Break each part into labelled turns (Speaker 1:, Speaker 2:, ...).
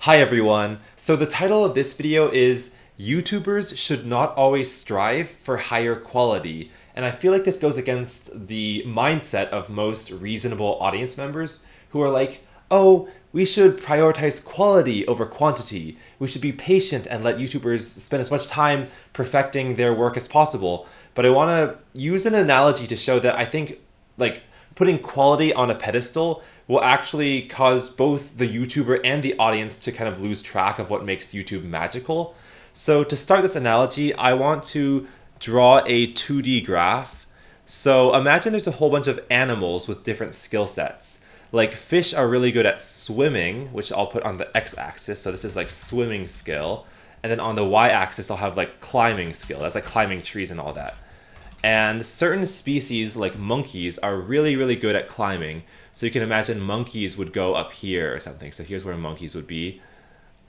Speaker 1: Hi everyone. So the title of this video is YouTubers should not always strive for higher quality. And I feel like this goes against the mindset of most reasonable audience members who are like, oh, we should prioritize quality over quantity. We should be patient and let YouTubers spend as much time perfecting their work as possible. But I want to use an analogy to show that I think like putting quality on a pedestal will actually cause both the YouTuber and the audience to kind of lose track of what makes YouTube magical. So to start this analogy, I want to draw a 2D graph. So imagine there's a whole bunch of animals with different skill sets. Like fish are really good at swimming, which I'll put on the x-axis. So this is like swimming skill. And then on the y-axis, I'll have like climbing skill. That's like climbing trees and all that. And certain species like monkeys are really, really good at climbing. So you can imagine monkeys would go up here or something. So here's where monkeys would be.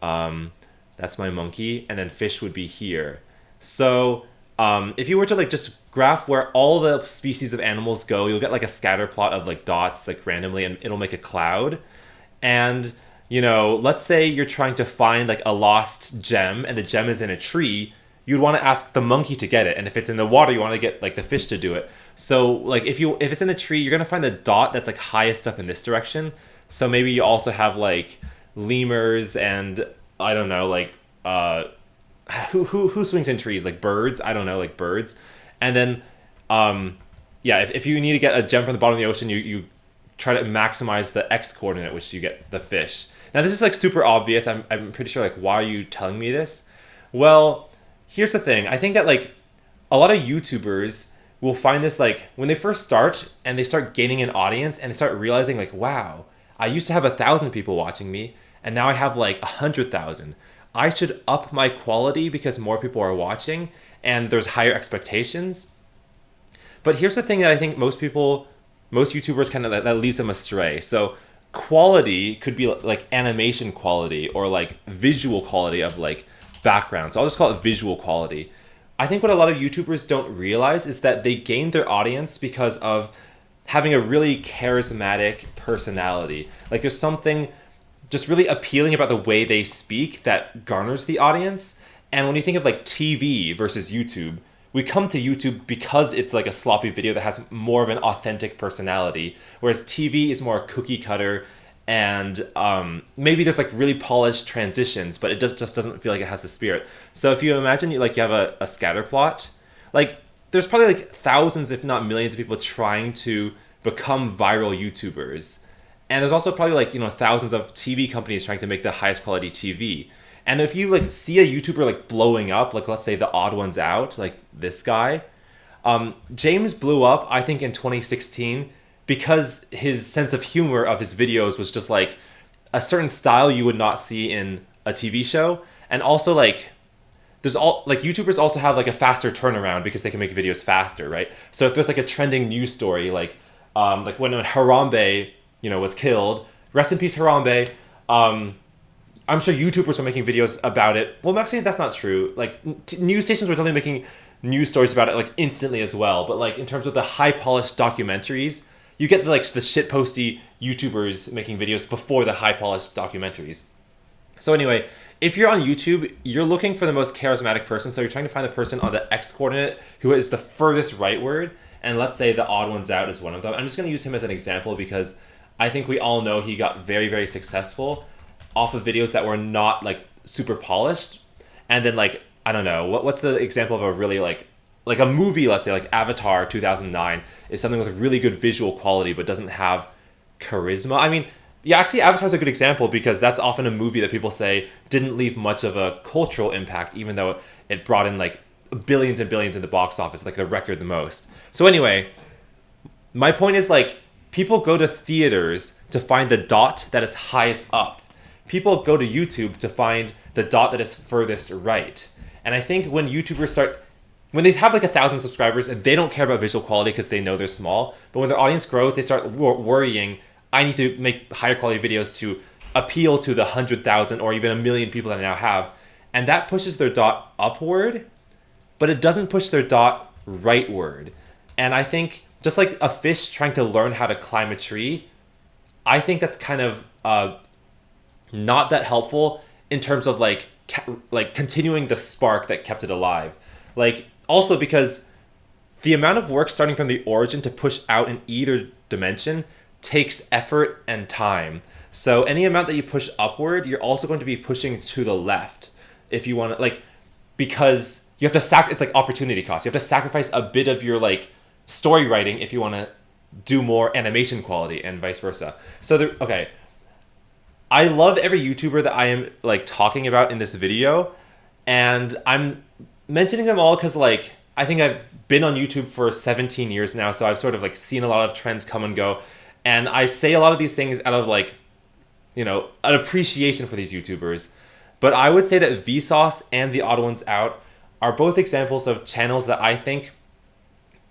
Speaker 1: That's my monkey. And then fish would be here. So if you were to like just graph where all the species of animals go, you'll get like a scatter plot of like dots like randomly, and it'll make a cloud. And let's say you're trying to find like a lost gem and the gem is in a tree. You'd want to ask the monkey to get it, and if it's in the water, you want to get like the fish to do it. So like if it's in the tree, you're gonna find the dot that's like highest up in this direction. So maybe you also have like lemurs and I don't know, like who swings in trees, like birds, I don't know, like birds. And then yeah, if you need to get a gem from the bottom of the ocean, you try to maximize the x coordinate, which you get the fish. Now this is like super obvious. I'm pretty sure, like, why are you telling me this? Well, here's the thing. I think that like a lot of YouTubers will find this like when they first start and they start gaining an audience and they start realizing like, wow, I used to have 1,000 people watching me and now I have like 100,000. I should up my quality because more people are watching and there's higher expectations. But here's the thing that I think most YouTubers kind of that leads them astray. So quality could be like animation quality or like visual quality of like background. So I'll just call it visual quality. I think what a lot of YouTubers don't realize is that they gain their audience because of having a really charismatic personality. Like there's something just really appealing about the way they speak that garners the audience. And when you think of like TV versus YouTube, we come to YouTube because it's like a sloppy video that has more of an authentic personality, whereas TV is more cookie cutter and maybe there's like really polished transitions, but it just doesn't feel like it has the spirit. So if you imagine you have a scatter plot, like there's probably like thousands, if not millions, of people trying to become viral YouTubers, and there's also probably like thousands of TV companies trying to make the highest quality TV. And if you like see a YouTuber like blowing up, like let's say the odd ones out, like this guy, James blew up I think in 2016 because his sense of humor of his videos was just like a certain style you would not see in a TV show. And also like YouTubers also have like a faster turnaround because they can make videos faster, right? So if there's like a trending news story, like when Harambe, was killed, rest in peace Harambe, I'm sure YouTubers were making videos about it. Well, actually, that's not true. Like news stations were definitely making news stories about it like instantly as well. But like in terms of the high polished documentaries, you get like the shitposty YouTubers making videos before the high polished documentaries. So anyway, if you're on YouTube, you're looking for the most charismatic person. So you're trying to find the person on the X coordinate who is the furthest rightward. And let's say the odd ones out is one of them. I'm just going to use him as an example because I think we all know he got very, very successful off of videos that were not like super polished. And then like, I don't know, what's the example of a really like a movie, let's say like Avatar 2009 is something with really good visual quality but doesn't have charisma. I mean, yeah, actually Avatar's a good example because that's often a movie that people say didn't leave much of a cultural impact, even though it brought in like billions and billions in the box office, like the record the most. So anyway, my point is like people go to theaters to find the dot that is highest up. People go to YouTube to find the dot that is furthest right. And I think when YouTubers when they have like 1,000 subscribers and they don't care about visual quality because they know they're small, but when their audience grows, they start worrying, I need to make higher quality videos to appeal to the 100,000 or even 1,000,000 people that I now have. And that pushes their dot upward, but it doesn't push their dot rightward. And I think just like a fish trying to learn how to climb a tree, I think that's kind of not that helpful in terms of like like continuing the spark that kept it alive. Like also because the amount of work starting from the origin to push out in either dimension takes effort and time. So any amount that you push upward, you're also going to be pushing to the left if you want to, like, because you have to it's like opportunity cost. You have to sacrifice a bit of your like story writing if you want to do more animation quality and vice versa. So there, okay, I love every YouTuber that I am like talking about in this video, and I'm mentioning them all because like I think I've been on YouTube for 17 years now, so I've sort of like seen a lot of trends come and go, and I say a lot of these things out of like, you know, an appreciation for these YouTubers. But I would say that Vsauce and The Odd Ones Out are both examples of channels that I think,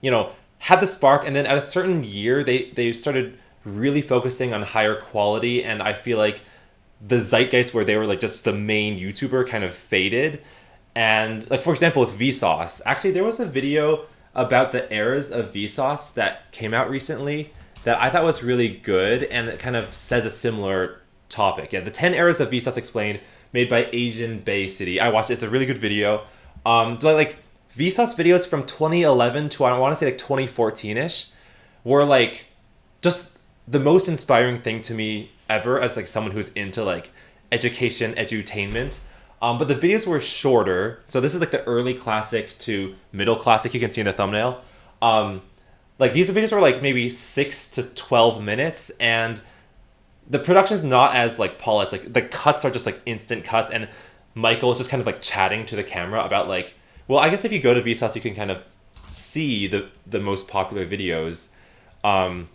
Speaker 1: you know, had the spark, and then at a certain year they started really focusing on higher quality, and I feel like the zeitgeist where they were like just the main YouTuber kind of faded. And like for example with Vsauce, actually there was a video about the eras of Vsauce that came out recently that I thought was really good, and it kind of says a similar topic. Yeah, the 10 eras of Vsauce explained, made by Asian Bay City. I watched it. It's a really good video. But like Vsauce videos from 2011 to I want to say like 2014ish were like just the most inspiring thing to me ever as like someone who's into like education, edutainment. But the videos were shorter. So this is like the early classic to middle classic you can see in the thumbnail. Like these videos were like maybe 6 to 12 minutes, and the production's not as like polished. Like the cuts are just like instant cuts, and Michael is just kind of like chatting to the camera about like, well, I guess if you go to Vsauce, you can kind of see the most popular videos. And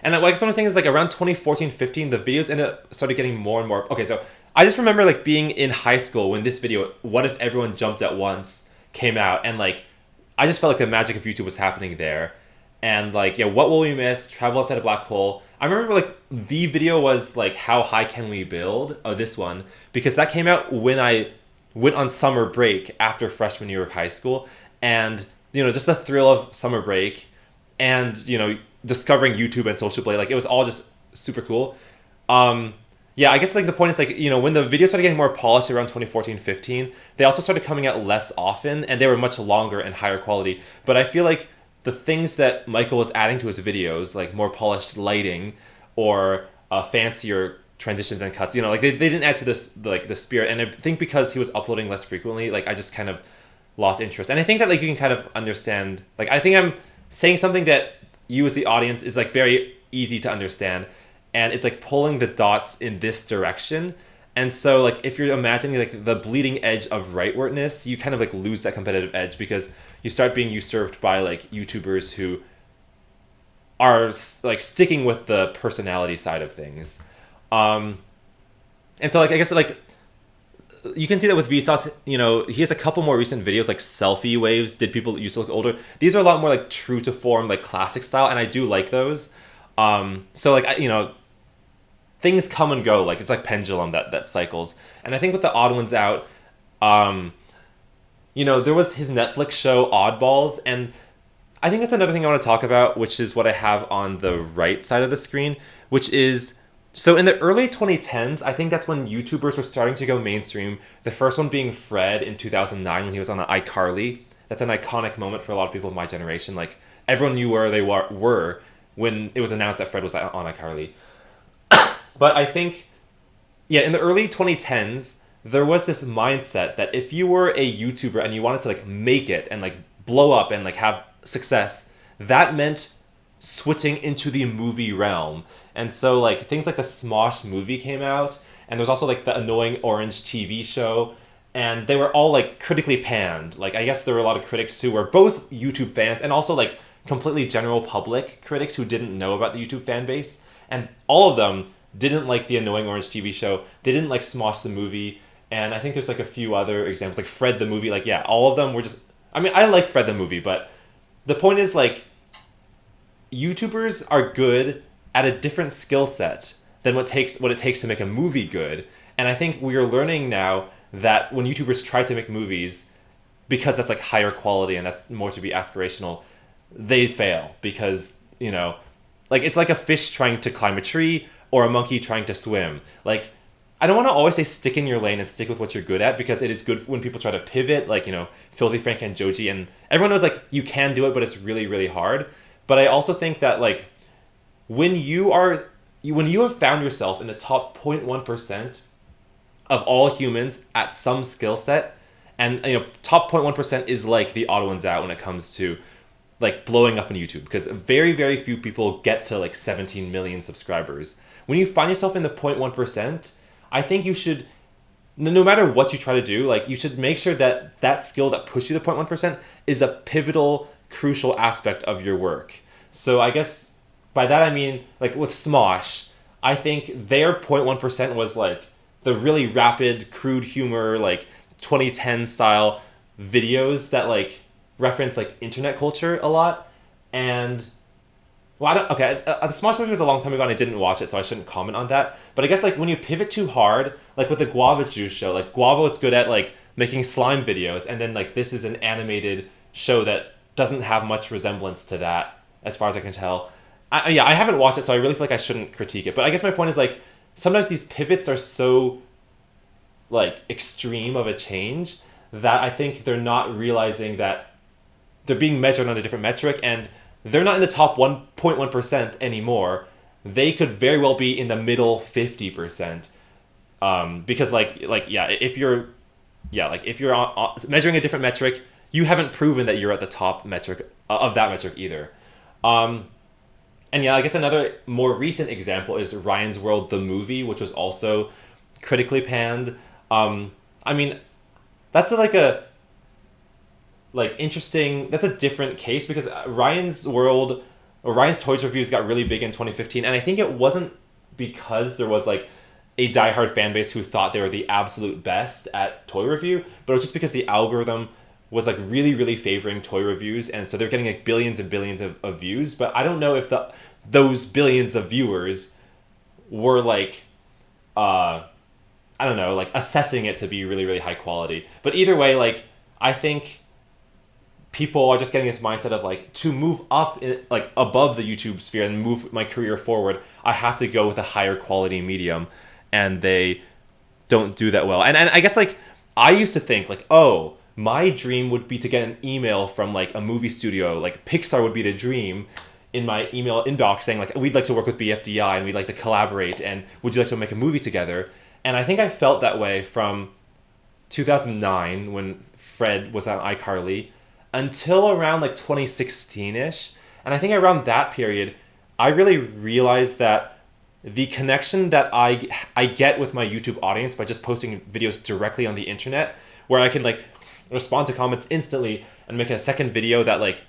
Speaker 1: like what I'm saying is like around 2014, 15, the videos started getting more and more. Okay, so I just remember like being in high school when this video, What If Everyone Jumped at Once, came out, and like I just felt like the magic of YouTube was happening there. And like, yeah, What Will We Miss, Travel Outside a Black Hole. I remember like the video was like How High Can We Build? Oh, this one, because that came out when I went on summer break after freshman year of high school, and you know, just the thrill of summer break, and you know, discovering YouTube and Social Blade, like it was all just super cool. Yeah, I guess like the point is like, you know, when the videos started getting more polished around 2014, 15, they also started coming out less often, and they were much longer and higher quality. But I feel like the things that Michael was adding to his videos, like more polished lighting or fancier transitions and cuts, you know, like they didn't add to this like the spirit. And I think because he was uploading less frequently, like I just kind of lost interest. And I think that like you can kind of understand, like I think I'm saying something that you as the audience is like very easy to understand, and it's like pulling the dots in this direction. And so like if you're imagining like the bleeding edge of rightwardness, you kind of like lose that competitive edge because you start being usurped by like YouTubers who are like sticking with the personality side of things. And so like I guess like you can see that with Vsauce, you know, he has a couple more recent videos like Selfie Waves, Did People Used to Look Older? These are a lot more like true to form, like classic style, and I do like those. So like you know, things come and go, like it's like pendulum that cycles. And I think with The Odd Ones Out, you know, there was his Netflix show Oddballs, and I think that's another thing I want to talk about, which is what I have on the right side of the screen, which is, so in the early 2010s, I think that's when YouTubers were starting to go mainstream. The first one being Fred in 2009 when he was on the iCarly. That's an iconic moment for a lot of people of my generation. Like everyone knew where they were when it was announced that Fred was on iCarly. But I think, yeah, in the early 2010s, there was this mindset that if you were a YouTuber and you wanted to like make it and like blow up and like have success, that meant switching into the movie realm. And so like things like the Smosh movie came out, and there was also like the Annoying Orange TV show, and they were all like critically panned. Like I guess there were a lot of critics who were both YouTube fans and also like completely general public critics who didn't know about the YouTube fan base, and all of them didn't like the Annoying Orange TV show. They didn't like Smosh the movie, and I think there's like a few other examples, like Fred the movie. Like yeah, all of them were just, I mean, I like Fred the movie, but the point is like YouTubers are good at a different skill set than what it takes to make a movie good. And I think we are learning now that when YouTubers try to make movies, because that's like higher quality and that's more to be aspirational, they fail because, you know, like it's like a fish trying to climb a tree or a monkey trying to swim. Like I don't want to always say stick in your lane and stick with what you're good at, because it is good when people try to pivot, like, Filthy Frank and Joji, and everyone knows, like, you can do it, but it's really, really hard. But I also think that, like, when you have found yourself in the top 0.1% of all humans at some skill set, and, top 0.1% is like the odd ones out when it comes to, like, blowing up on YouTube, because very, very few people get to, like, 17 million subscribers. When you find yourself in the 0.1%, I think you should, no matter what you try to do, like, you should make sure that that skill that pushed you to 0.1% is a pivotal, crucial aspect of your work. So I guess by that I mean, like, with Smosh, I think their 0.1% was, like, the really rapid, crude humor, like, 2010 style videos that, like, reference, like, internet culture a lot. And well, the Smosh movie was a long time ago and I didn't watch it, so I shouldn't comment on that. But I guess, like, when you pivot too hard, like with the Guava Juice show, like, Guava was good at, like, making slime videos, and then, like, this is an animated show that doesn't have much resemblance to that, as far as I can tell. I haven't watched it, so I really feel like I shouldn't critique it. But I guess my point is, like, sometimes these pivots are so, like, extreme of a change that I think they're not realizing that they're being measured on a different metric, and they're not in the top 1.1% anymore. They could very well be in the middle 50%. Because if you're measuring a different metric, you haven't proven that you're at the top metric of that metric either. And I guess another more recent example is Ryan's World, the movie, which was also critically panned. That's interesting. That's a different case, because Ryan's Toys reviews got really big in 2015, and I think it wasn't because there was, like, a diehard fan base who thought they were the absolute best at toy review, but it was just because the algorithm was, like, really, really favoring toy reviews, and so they're getting, like, billions and billions of views. But I don't know if those billions of viewers were, like, assessing it to be really, really high quality. But either way, like, I think people are just getting this mindset of, like, to move up, like, above the YouTube sphere and move my career forward, I have to go with a higher quality medium, and they don't do that well. And I guess, like, I used to think, like, oh, my dream would be to get an email from, like, a movie studio, like Pixar would be the dream, in my email inbox saying, like, we'd like to work with BFDI and we'd like to collaborate, and would you like to make a movie together? And I think I felt that way from 2009 when Fred was on iCarly until around, like, 2016-ish. And I think around that period, I really realized that the connection that I get with my YouTube audience by just posting videos directly on the internet, where I can, like, respond to comments instantly and make a second video that, like,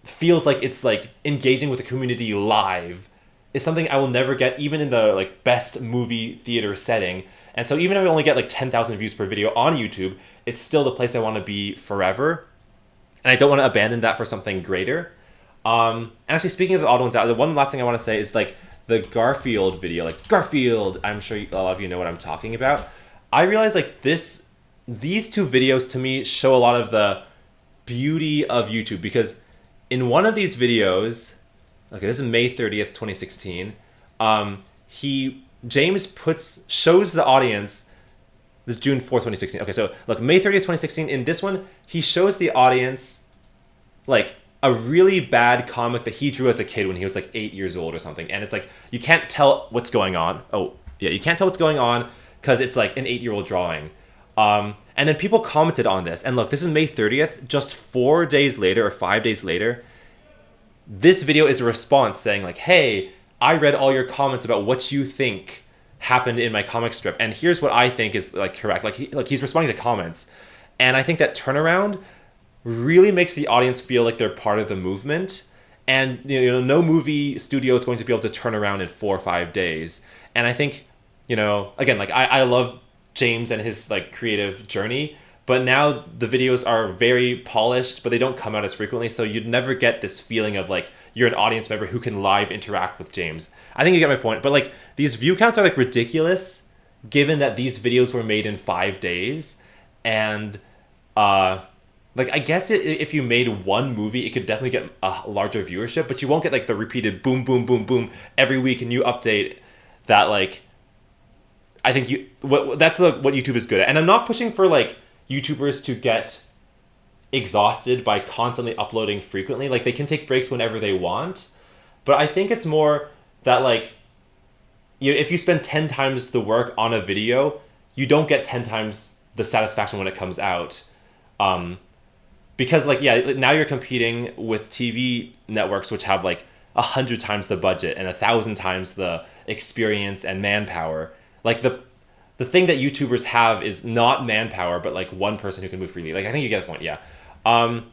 Speaker 1: feels like it's, like, engaging with the community live, is something I will never get even in the, like, best movie theater setting. And so even if I only get, like, 10,000 views per video on YouTube, it's still the place I want to be forever. And I don't want to abandon that for something greater. And actually, speaking of the odd ones out, the one last thing I want to say is, like, the Garfield video. Like, Garfield, I'm sure a lot of you know what I'm talking about. I realize, like, these two videos to me show a lot of the beauty of YouTube, because in one of these videos, okay, this is May 30th, 2016, James shows the audience, this is June 4th, 2016. Okay, so look, May 30th, 2016, in this one, he shows the audience, like, a really bad comic that he drew as a kid when he was, like, 8 years old or something. And it's like, you can't tell what's going on. Oh, yeah, you can't tell what's going on because it's, like, an 8-year-old drawing. And then people commented on this. And look, this is May 30th. Just 4 days later or 5 days later, this video is a response saying, like, hey, I read all your comments about what you think happened in my comic strip, and here's what I think is, like, correct. He's responding to comments. And I think that turnaround really makes the audience feel like they're part of the movement. And, no movie studio is going to be able to turn around in 4 or 5 days. And I think, again, like, I love James and his, like, creative journey, but now the videos are very polished, but they don't come out as frequently, so you'd never get this feeling of, like, you're an audience member who can live interact with James. I think you get my point. But, like, these view counts are, like, ridiculous given that these videos were made in 5 days. And like, I guess if you made one movie, it could definitely get a larger viewership, but you won't get, like, the repeated boom, boom, boom, boom every week, and new update that, like, I think what YouTube is good at. And I'm not pushing for like YouTubers to get exhausted by constantly uploading frequently. Like they can take breaks whenever they want. But I think it's more that like if you spend 10 times the work on a video, you don't get 10 times the satisfaction when it comes out. Because like now you're competing with TV networks which have like 100 times the budget and 1,000 times the experience and manpower. Like the thing that YouTubers have is not manpower, but like one person who can move freely. Like I think you get the point. Yeah. And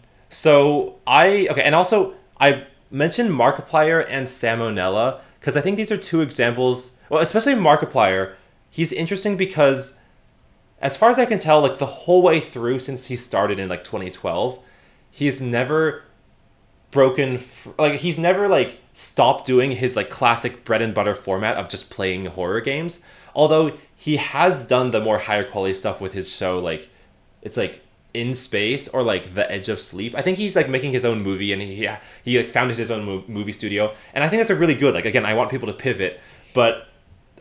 Speaker 1: also I mentioned Markiplier and Salmonella because I think these are two examples. Well, especially Markiplier, he's interesting because, as far as I can tell, like the whole way through since he started in like 2012, he's never he's never like stopped doing his like classic bread and butter format of just playing horror games. Although he has done the more higher quality stuff with his show, like it's like In Space or like The Edge of Sleep. I think he's like making his own movie and he like founded his own movie studio, and I think that's a really good. Like again, I want people to pivot, but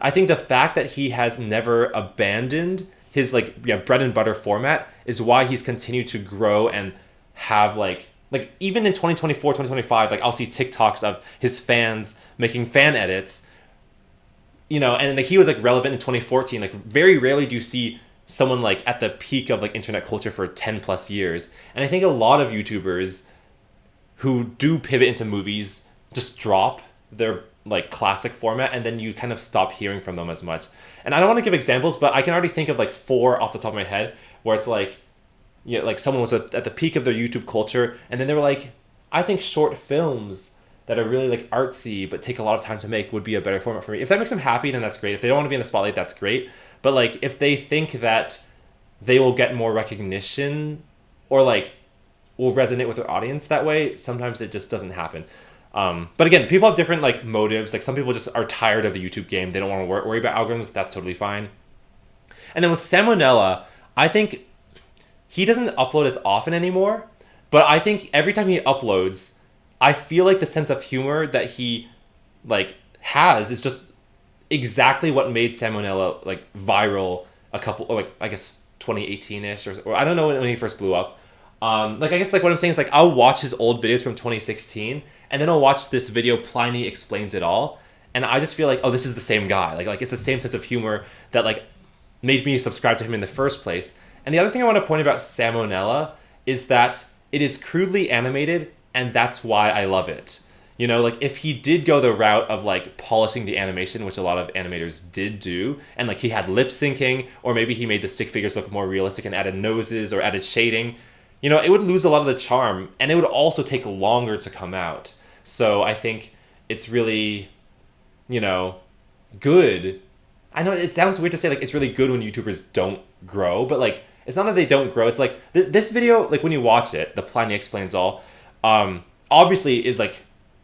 Speaker 1: I think the fact that he has never abandoned his bread and butter format is why he's continued to grow and have like even in 2024, 2025, like I'll see TikToks of his fans making fan edits, and like he was like relevant in 2014. Like very rarely do you see someone like at the peak of like internet culture for 10 plus years. And I think a lot of YouTubers who do pivot into movies just drop their like classic format, and then you kind of stop hearing from them as much. And I don't want to give examples, but I can already think of like 4 off the top of my head where it's like, like someone was at the peak of their YouTube culture, and then they were like, I think short films that are really like artsy but take a lot of time to make would be a better format for me. If that makes them happy, then that's great. If they don't want to be in the spotlight, that's great. But like if they think that they will get more recognition or like will resonate with their audience that way, sometimes it just doesn't happen. But again, people have different like motives. Like some people just are tired of the YouTube game. They don't want to worry about algorithms. That's totally fine. And then with Salmonella, I think he doesn't upload as often anymore. But I think every time he uploads, I feel like the sense of humor that he like has is just exactly what made Salmonella like viral a couple, or like I guess 2018ish or I don't know when he first blew up. Like I guess like what I'm saying is like I'll watch his old videos from 2016 and then I'll watch this video Pliny Explains It All, and I just feel like, oh, this is the same guy. Like it's the same sense of humor that like made me subscribe to him in the first place. And the other thing I want to point about Salmonella is that it is crudely animated, and that's why I love it. Like if he did go the route of like polishing the animation, which a lot of animators did do, and like he had lip syncing, or maybe he made the stick figures look more realistic and added noses or added shading, it would lose a lot of the charm, and it would also take longer to come out. So I think it's really, good. I know it sounds weird to say like it's really good when YouTubers don't grow, but like it's not that they don't grow. It's like this video, like when you watch it, the Pliny Explains All, obviously is like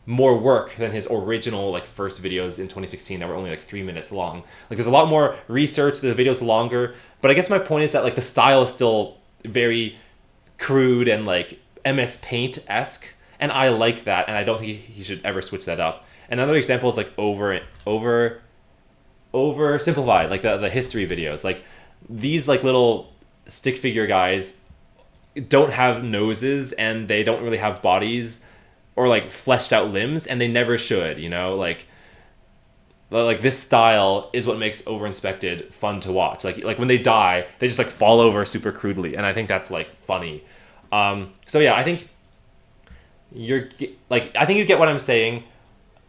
Speaker 1: more work than his original like first videos in 2016 that were only like 3 minutes long. Like there's a lot more research, the video's longer, but I guess my point is that like the style is still very crude and like MS Paint-esque, and I like that, and I don't think he should ever switch that up. Another example is like over simplified, like the history videos. Like these like little stick figure guys don't have noses and they don't really have bodies or like fleshed out limbs, and they never should, like this style is what makes Overinspected fun to watch. Like when they die, they just like fall over super crudely, and I think that's like funny. So yeah, I think you get what I'm saying,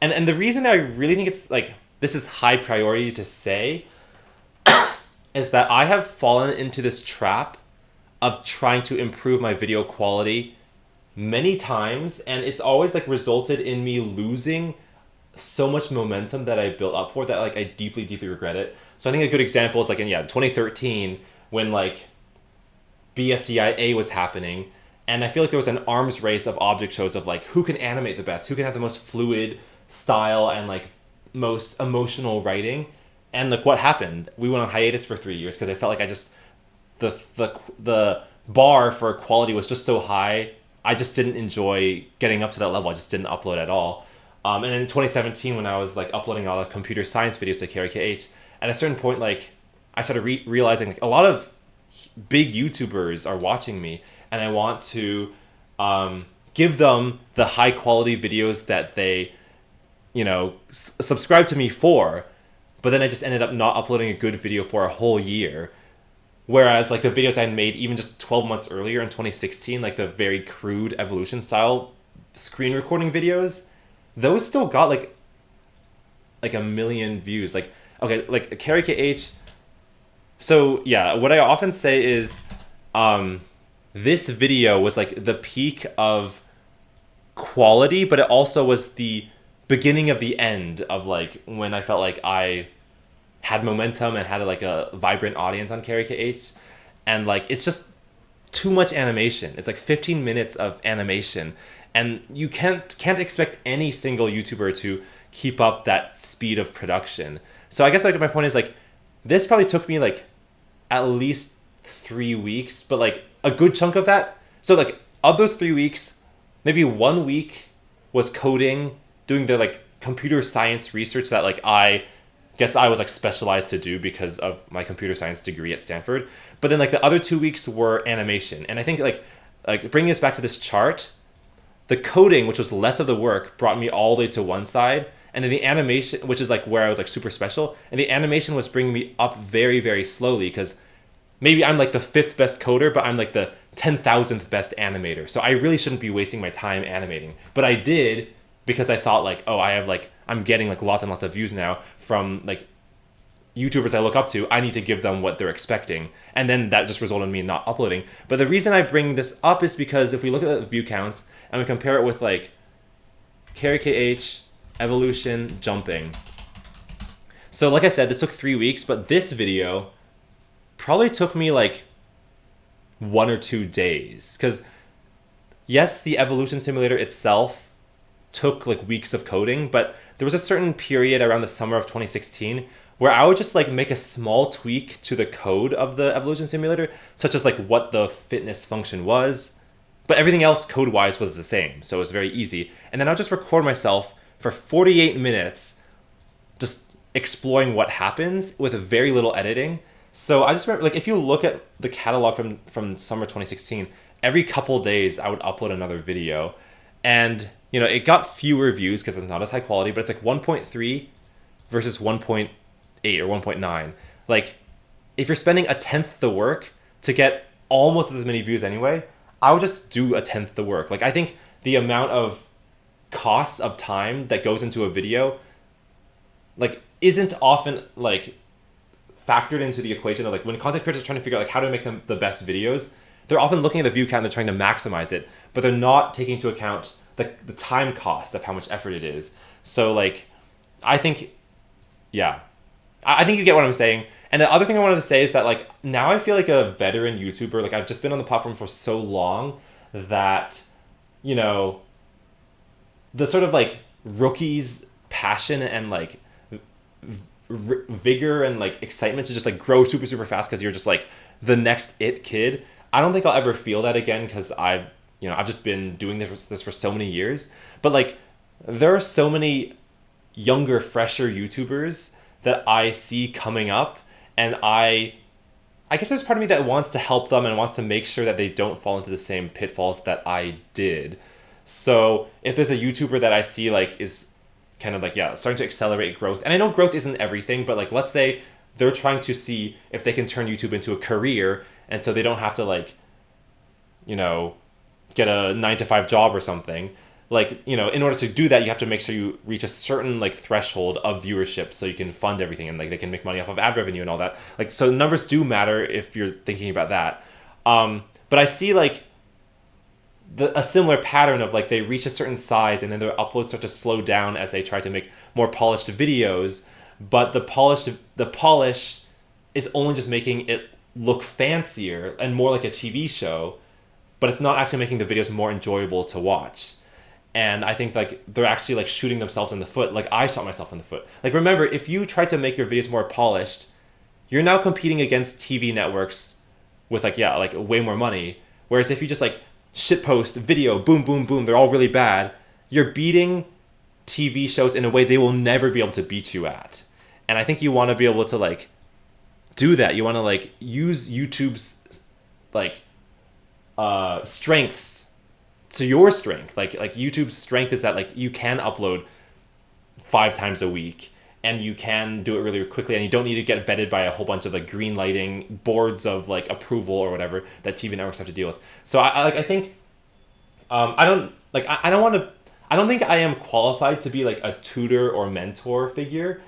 Speaker 1: and the reason I really think it's like this is high priority to say is that I have fallen into this trap of trying to improve my video quality many times, and it's always like resulted in me losing so much momentum that I built up for that like I deeply regret it. So I think a good example is like in 2013 when like BFDIA was happening, and I feel like there was an arms race of object shows of like who can animate the best, who can have the most fluid style and like most emotional writing. And like what happened, we went on hiatus for 3 years because I felt like I just the bar for quality was just so high. I just didn't enjoy getting up to that level. I just didn't upload at all. And in 2017, when I was like uploading all the computer science videos to KRKH, at a certain point, like I started realizing like a lot of big YouTubers are watching me, and I want to give them the high quality videos that they, subscribe to me for. But then I just ended up not uploading a good video for a whole year. Whereas like the videos I had made even just 12 months earlier in 2016, like the very crude evolution style screen recording videos, those still got like a million views. Like, okay, like Carrie KH. So yeah, what I often say is this video was like the peak of quality, but it also was the beginning of the end of like when I felt like I had momentum and had like a vibrant audience on Carrie KH. And like it's just too much animation. It's like 15 minutes of animation, and you can't expect any single YouTuber to keep up that speed of production. So I guess like my point is like this probably took me like at least 3 weeks, but like a good chunk of that. So like of those 3 weeks, maybe 1 week was coding, doing the like computer science research that like I guess I was like specialized to do because of my computer science degree at Stanford. But then like the other 2 weeks were animation. And I think like bringing us back to this chart, the coding, which was less of the work, brought me all the way to one side. And then the animation, which is like where I was like super special, and the animation was bringing me up very, very slowly because maybe I'm like the 5th best coder, but I'm like the 10,000th best animator. So I really shouldn't be wasting my time animating. But I did because I thought like, oh, I'm getting like lots and lots of views now from like YouTubers I look up to. I need to give them what they're expecting. And then that just resulted in me not uploading. But the reason I bring this up is because if we look at the view counts and we compare it with like Carrie KH, Evolution, Jumping. So like I said, this took 3 weeks, but this video probably took me like 1 or 2 days. Because yes, the Evolution Simulator itself took like weeks of coding, but there was a certain period around the summer of 2016 where I would just like make a small tweak to the code of the Evolution Simulator, such as like what the fitness function was, but everything else code-wise was the same, so it was very easy. And then I'll just record myself for 48 minutes just exploring what happens with very little editing. So I just remember, like, if you look at the catalog from summer 2016, every couple days I would upload another video. And, it got fewer views because it's not as high quality, but it's like 1.3 versus 1.8 or 1.9. Like, if you're spending a tenth the work to get almost as many views anyway, I would just do a tenth the work. Like, I think the amount of cost of time that goes into a video, like, isn't often, like, factored into the equation of, like, when content creators are trying to figure out, like, how to make them the best videos, they're often looking at the view count and they're trying to maximize it, but they're not taking into account the time cost of how much effort it is. So, like, I think, yeah. I think you get what I'm saying. And the other thing I wanted to say is that, like, now I feel like a veteran YouTuber. Like, I've just been on the platform for so long that, the sort of, like, rookie's passion and, like, vigor and, like, excitement to just, like, grow super, super fast because you're just, like, the next it kid. I don't think I'll ever feel that again because I've just been doing this for so many years. But, like, there are so many younger, fresher YouTubers that I see coming up, and I guess there's part of me that wants to help them and wants to make sure that they don't fall into the same pitfalls that I did. So if there's a YouTuber that I see, like, is kind of like, yeah, starting to accelerate growth, and I know growth isn't everything, but, like, let's say they're trying to see if they can turn YouTube into a career, and so they don't have to, like, get a 9-to-5 job or something. Like, in order to do that, you have to make sure you reach a certain, like, threshold of viewership so you can fund everything and, like, they can make money off of ad revenue and all that. Like, so numbers do matter if you're thinking about that. But I see, like, a similar pattern of, like, they reach a certain size and then their uploads start to slow down as they try to make more polished videos. But the polish is only just making it look fancier and more like a TV show, but it's not actually making the videos more enjoyable to watch. And I think, like, they're actually, like, shooting themselves in the foot. Like, I shot myself in the foot. Like, remember, if you try to make your videos more polished, you're now competing against TV networks with, like, yeah, like, way more money. Whereas if you just, like, shitpost video, boom, boom, boom, they're all really bad, you're beating TV shows in a way they will never be able to beat you at. And I think you want to be able to, like, do that. You want to like use YouTube's like strengths to your strength. Like YouTube's strength is that like you can upload 5 times a week, and you can do it really quickly, and you don't need to get vetted by a whole bunch of like green lighting boards of like approval or whatever that TV networks have to deal with. So I think I don't like I don't want to. I don't think I am qualified to be like a tutor or mentor figure,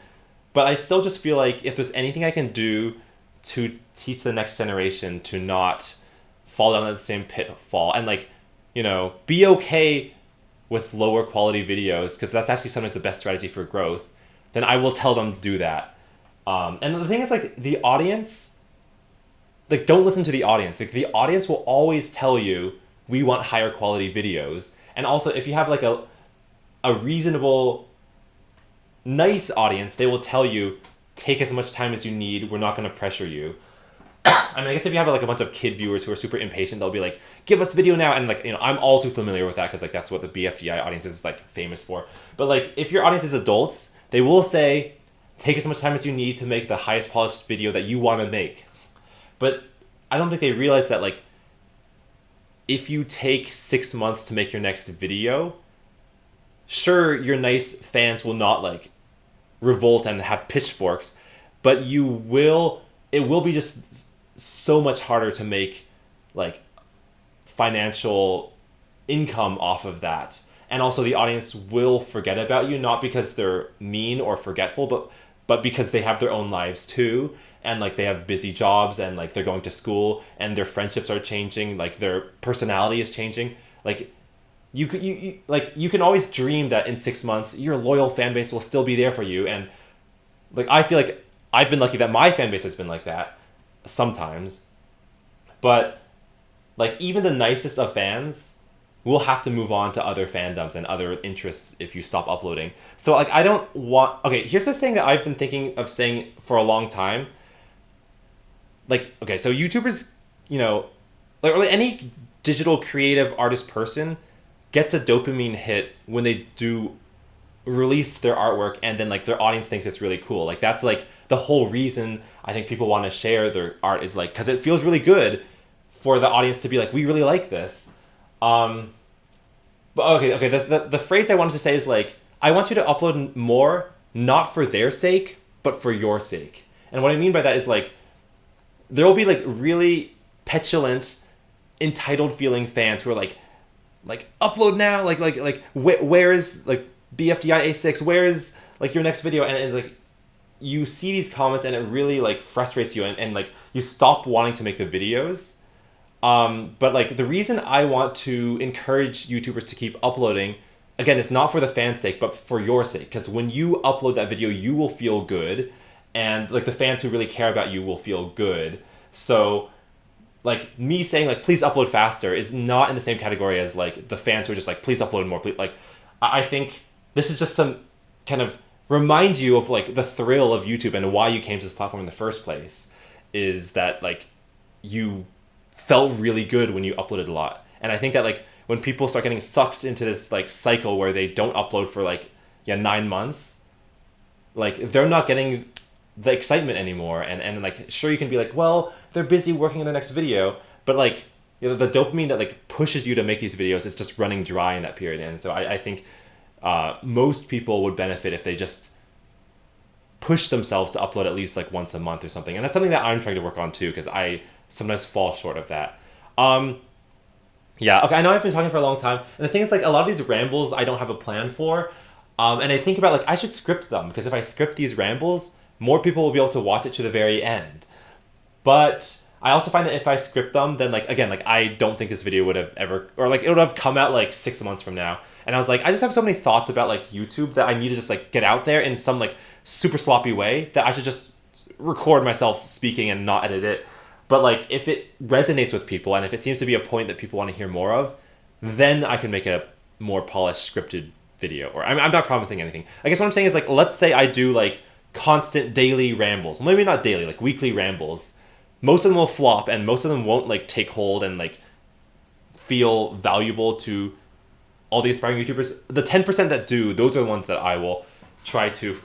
Speaker 1: but I still just feel like if there's anything I can do to teach the next generation to not fall down that same pitfall, and like, you know, be okay with lower quality videos, because that's actually sometimes the best strategy for growth, then I will tell them to do that. And the thing is, like, the audience, like, don't listen to the audience. Like, the audience will always tell you, we want higher quality videos. And also, if you have like a reasonable, nice audience, they will tell you, take as much time as you need. We're not going to pressure you. I mean, I guess if you have like a bunch of kid viewers who are super impatient, they'll be like, give us video now. And like, you know, I'm all too familiar with that, because like that's what the BFDI audience is like famous for. But like, if your audience is adults, they will say, take as much time as you need to make the highest polished video that you want to make. But I don't think they realize that like, if you take 6 months to make your next video, sure, your nice fans will not like revolt and have pitchforks, but it will be just so much harder to make like financial income off of that. And also the audience will forget about you, not because they're mean or forgetful, but because they have their own lives too, and like they have busy jobs, and like they're going to school, and their friendships are changing, like their personality is changing. Like you can always dream that in 6 months your loyal fan base will still be there for you. And like, I feel like I've been lucky that my fan base has been like that sometimes, but like even the nicest of fans will have to move on to other fandoms and other interests if you stop uploading. So like, I don't want, okay, here's this thing that I've been thinking of saying for a long time. Like, okay, so YouTubers, you know, like any digital creative artist person gets a dopamine hit when they do release their artwork, and then like their audience thinks it's really cool. Like that's like the whole reason I think people want to share their art, is like because it feels really good for the audience to be like, we really like this. But okay, the phrase I wanted to say is like, I want you to upload more, not for their sake, but for your sake. And what I mean by that is like, there will be like really petulant, entitled feeling fans who are like upload now, like where is like BFDI A6, where is like your next video, and like you see these comments and it really like frustrates you, and like you stop wanting to make the videos. But like the reason I want to encourage YouTubers to keep uploading, again, it's not for the fans' sake, but for your sake, because when you upload that video, you will feel good, and like the fans who really care about you will feel good. So like me saying like, please upload faster is not in the same category as like the fans who are just like, please upload more, please. Like, I think this is just to kind of remind you of like the thrill of YouTube and why you came to this platform in the first place, is that like you felt really good when you uploaded a lot. And I think that like when people start getting sucked into this like cycle where they don't upload for like 9 months, like they're not getting the excitement anymore. And like, sure, you can be like, well, they're busy working on the next video, but like, you know, the dopamine that like pushes you to make these videos is just running dry in that period. And so I think most people would benefit if they just push themselves to upload at least like once a month or something. And that's something that I'm trying to work on too, because I sometimes fall short of that. Yeah, okay, I know I've been talking for a long time, and the thing is like, a lot of these rambles I don't have a plan for, and I think about like, I should script them, because if I script these rambles, more people will be able to watch it to the very end. But I also find that if I script them, then like, again, like I don't think this video would have ever, or like it would have come out like 6 months from now. And I was like, I just have so many thoughts about like YouTube that I need to just like get out there in some like super sloppy way, that I should just record myself speaking and not edit it. But like, if it resonates with people, and if it seems to be a point that people want to hear more of, then I can make a more polished scripted video. Or I'm not promising anything. I guess what I'm saying is like, let's say I do like constant daily rambles, maybe not daily, like weekly rambles. Most of them will flop, and most of them won't like take hold and like feel valuable to all the aspiring YouTubers. The 10% that do, those are the ones that I will try to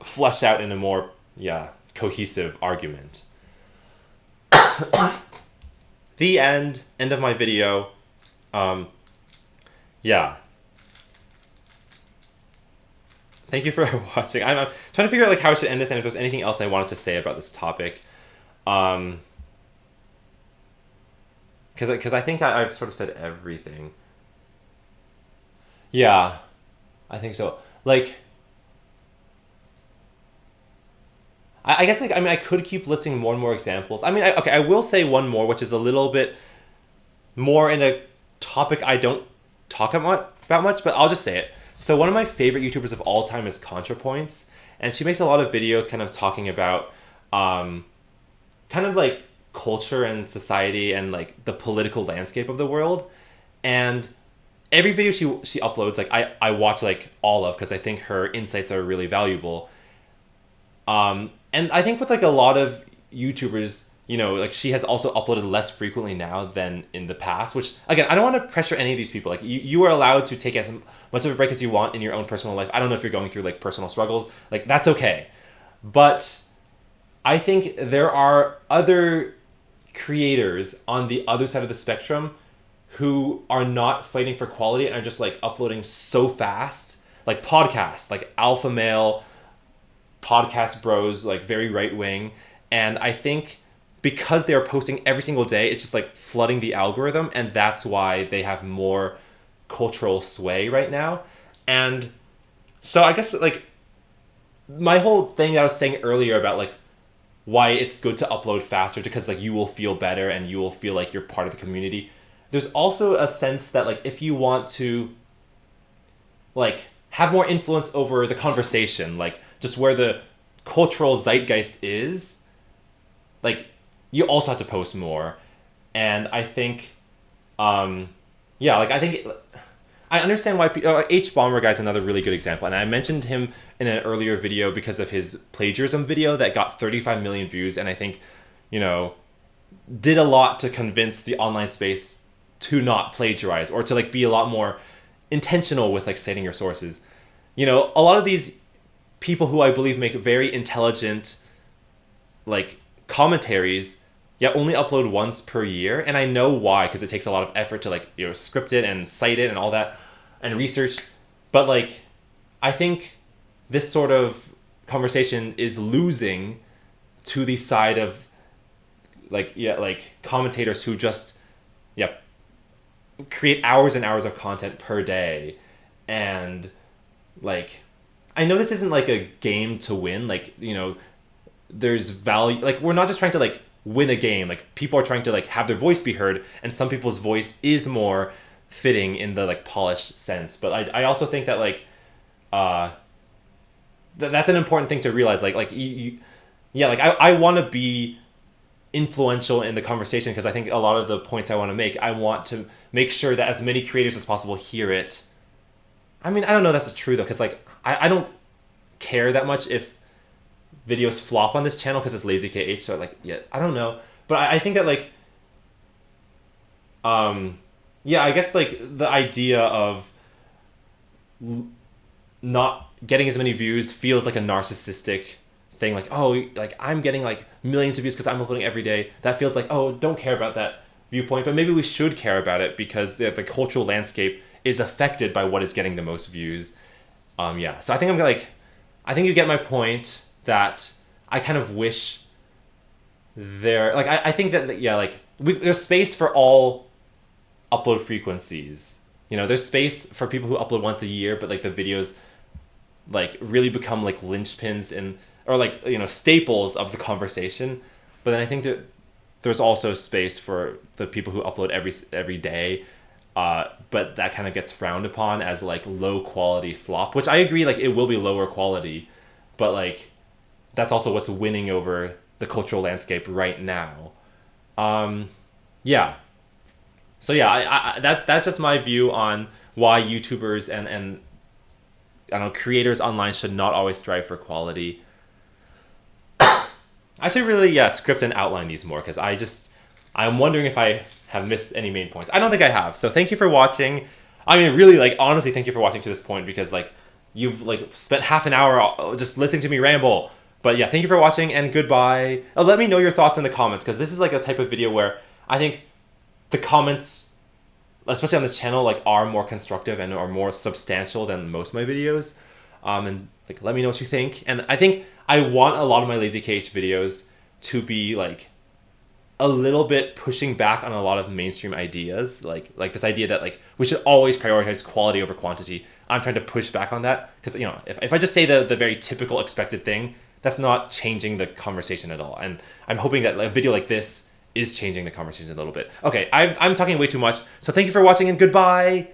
Speaker 1: flesh out in a more cohesive argument. The end of my video. Yeah. Thank you for watching. I'm trying to figure out like how I should end this and if there's anything else I wanted to say about this topic. Because I think I've sort of said everything. Yeah, I think so. Like, I guess like I mean I could keep listing more and more examples. I mean, okay, I will say one more, which is a little bit more in a topic I don't talk about much, but I'll just say it. So one of my favorite YouTubers of all time is ContraPoints, and she makes a lot of videos kind of talking about kind of like culture and society and like the political landscape of the world. And every video she uploads, like I watch like all of, because I think her insights are really valuable. And I think with like a lot of YouTubers, you know, like she has also uploaded less frequently now than in the past, which again, I don't want to pressure any of these people. Like you are allowed to take as much of a break as you want in your own personal life. I don't know if you're going through like personal struggles, like that's okay. But I think there are other creators on the other side of the spectrum who are not fighting for quality and are just like uploading so fast, like podcasts, like alpha male podcast bros, like very right wing. And I think because they are posting every single day, it's just like flooding the algorithm, and that's why they have more cultural sway right now. And so I guess like my whole thing that I was saying earlier about like why it's good to upload faster, because like you will feel better and you will feel like you're part of the community. There's also a sense that like if you want to like have more influence over the conversation, like just where the cultural zeitgeist is, like you also have to post more. And I think yeah, like I think I understand why H Bomber guy's another really good example, and I mentioned him in an earlier video because of his plagiarism video that got 35 million views, and I think, you know, did a lot to convince the online space to not plagiarize, or to like be a lot more intentional with like citing your sources. You know, a lot of these people who I believe make very intelligent like commentaries, yeah, only upload once per year, and I know why, because it takes a lot of effort to like, you know, script it and cite it and all that and research. But like I think this sort of conversation is losing to the side of like, yeah, like commentators who just, yeah, create hours and hours of content per day. And like I know this isn't like a game to win, like, you know, there's value, like we're not just trying to like win a game, like people are trying to like have their voice be heard, and some people's voice is more fitting in the like polished sense. But I also think that like that's an important thing to realize, like you yeah, like I want to be influential in the conversation, because I think a lot of the points I want to make, I want to make sure that as many creators as possible hear it. I mean, I don't know if that's true though, because like I don't care that much if videos flop on this channel because it's lazy KH, so like, yeah, I don't know. But I think that like yeah, I guess like the idea of not getting as many views feels like a narcissistic thing, like, oh, like I'm getting like millions of views because I'm uploading every day. That feels like, oh, don't care about that viewpoint. But maybe we should care about it, because the cultural landscape is affected by what is getting the most views. Yeah, so I think I think you get my point, that I kind of wish there, like I think that, yeah, like there's space for all upload frequencies. You know, there's space for people who upload once a year, but like the videos like really become like linchpins and, or like, you know, staples of the conversation. But then I think that there's also space for the people who upload every day, but that kind of gets frowned upon as like low quality slop, which I agree, like it will be lower quality, but like that's also what's winning over the cultural landscape right now. Yeah. So yeah, that's just my view on why YouTubers and I don't know, creators online should not always strive for quality. I should really, yeah, script and outline these more, because I'm wondering if I have missed any main points. I don't think I have. So thank you for watching. I mean, really, like, honestly, thank you for watching to this point, because like you've like spent half an hour just listening to me ramble. But yeah, thank you for watching and goodbye. Let me know your thoughts in the comments because this is like a type of video where I think the comments, especially on this channel, like are more constructive and are more substantial than most of my videos. And like, let me know what you think. And I think I want a lot of my Lazy KH videos to be like a little bit pushing back on a lot of mainstream ideas, like this idea that like we should always prioritize quality over quantity. I'm trying to push back on that because, you know, if I just say the very typical expected thing, that's not changing the conversation at all. And I'm hoping that a video like this is changing the conversation a little bit. Okay, I'm talking way too much, so thank you for watching and goodbye.